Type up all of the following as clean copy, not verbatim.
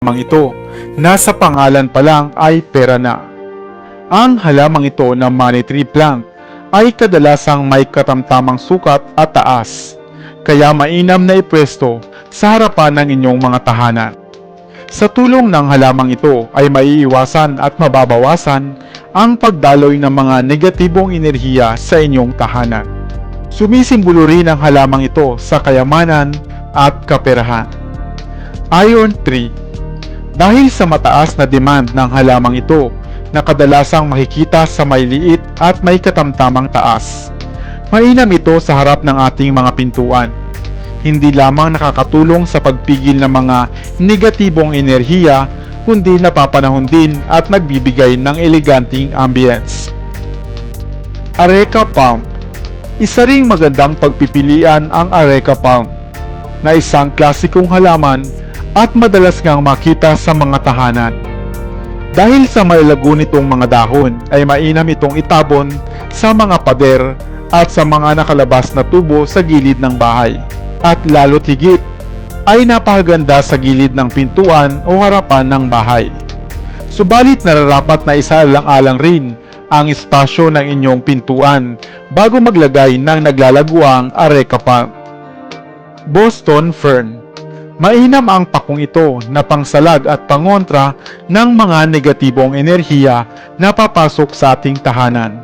halamang ito na sa pangalan pa lang ay pera na. Ang halamang ito na money tree plant ay kadalasang may katamtamang sukat at taas, kaya mainam na ipwesto sa harapan ng inyong mga tahanan. Sa tulong ng halamang ito ay maiiwasan at mababawasan ang pagdaloy ng mga negatibong enerhiya sa inyong tahanan. Sumisimbolo rin ang halamang ito sa kayamanan at kaperahan. Iron Tree. Dahil sa mataas na demand ng halamang ito na kadalasang makikita sa may liit at may katamtamang taas, mainam ito sa harap ng ating mga pintuan. Hindi lamang nakakatulong sa pagpigil ng mga negatibong enerhiya, kundi napapanahon din at nagbibigay ng eleganting ambience. Areca Palm. Isa ring magandang pagpipilian ang Areca Palm, na isang klasikong halaman at madalas ngang makita sa mga tahanan. Dahil sa malalago nitong mga dahon ay mainam itong itabon sa mga pader at sa mga nakalabas na tubo sa gilid ng bahay. At lalo't higit ay napakaganda sa gilid ng pintuan o harapan ng bahay. Subalit nararapat na isaalang-alang rin ang espasyo ng inyong pintuan bago maglagay ng naglalaguang Areca Palm. Boston Fern. Mainam ang pakong ito na pangsalag at pangontra ng mga negatibong enerhiya na papasok sa ating tahanan.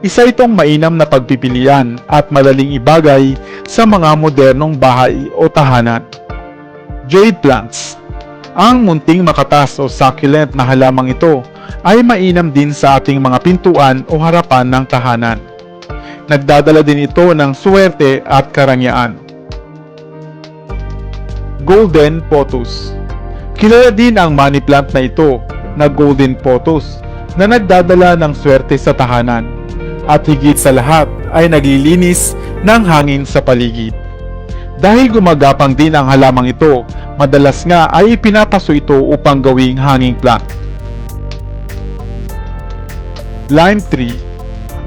Isa itong mainam na pagpipilian at madaling ibagay sa mga modernong bahay o tahanan. Jade Plants. Ang munting makatas o succulent na halamang ito ay mainam din sa ating mga pintuan o harapan ng tahanan. Nagdadala din ito ng suwerte at karangyaan. Golden Pothos. Kilala din ang money plant na ito na Golden Pothos na nagdadala ng swerte sa tahanan at higit sa lahat ay naglilinis ng hangin sa paligid. Dahil gumagapang din ang halamang ito, madalas nga ay ipinapaso ito upang gawing hanging plant. Lime Tree.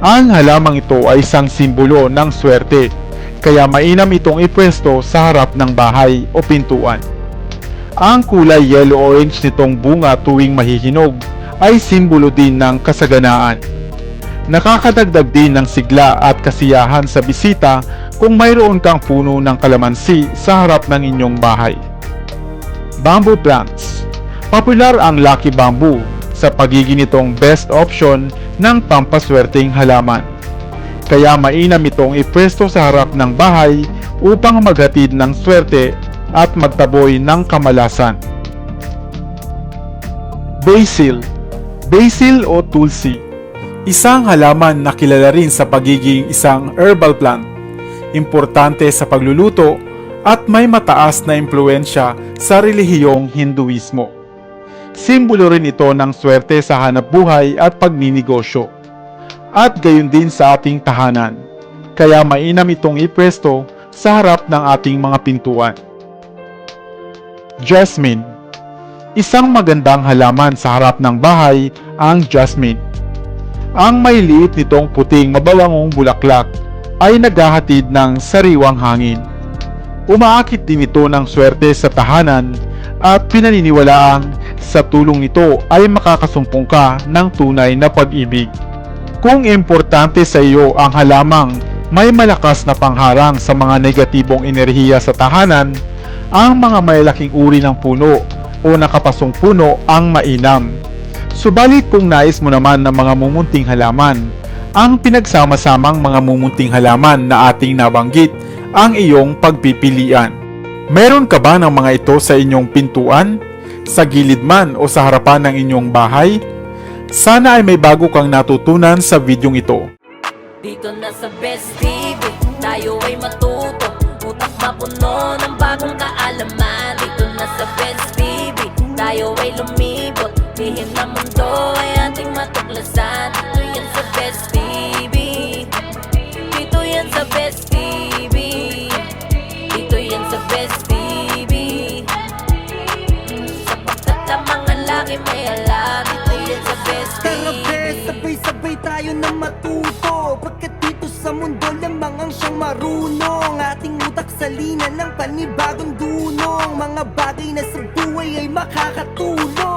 Ang halamang ito ay isang simbolo ng swerte, kaya mainam itong ipwesto sa harap ng bahay o pintuan. Ang kulay yellow-orange nitong bunga tuwing mahihinog ay simbolo din ng kasaganaan. Nakakadagdag din ng sigla at kasiyahan sa bisita kung mayroon kang puno ng kalamansi sa harap ng inyong bahay. Bamboo Plants. Popular ang Lucky Bamboo sa pagiging itong best option ng pampaswerteng halaman. Kaya mainam itong ipwesto sa harap ng bahay upang maghatid ng swerte at magtaboy ng kamalasan. Basil. Basil o tulsi. Isang halaman na kilala rin sa pagiging isang herbal plant. Importante sa pagluluto at may mataas na impluensya sa relihiyong Hinduismo. Simbolo rin ito ng swerte sa hanapbuhay at pagninegosyo. At gayon din sa ating tahanan. Kaya mainam itong ipwesto sa harap ng ating mga pintuan. Jasmine. Isang magandang halaman sa harap ng bahay ang jasmine. Ang may liit nitong puting mabawangong bulaklak ay naghahatid ng sariwang hangin. Umaakit din ito ng swerte sa tahanan at pinaniniwalaang sa tulong nito ay makakasumpong ka ng tunay na pag-ibig. Kung importante sa iyo ang halamang may malakas na pangharang sa mga negatibong enerhiya sa tahanan, ang mga malalaking uri ng puno o nakapasong puno ang mainam. Subalit kung nais mo naman ng mga mumunting halaman, ang pinagsama-samang mga mumunting halaman na ating nabanggit ang iyong pagpipilian. Meron ka ba ng mga ito sa inyong pintuan, sa gilid man o sa harapan ng inyong bahay? Sana ay may bago kang natutunan sa videong ito. Dito na sa Best TV, tayo ay matuto, utak mapuno ng bagong kaalaman. Dito na sa Best TV, tayo ay lumibot, lihim na mundo ay ating matuklasan. Dito yan sa Best TV, dito yan sa Best TV, dito yan sa Best TV. Sapagkat ang mga laki may alam, dito yan sa Best Tara TV. bes, sabay-sabay tayo na matuto, pagkat dito sa mundo lamang ang siyang marunong. Ating utak salina ng panibagong dunong, mga bagay na sa buhay ay makakatulong.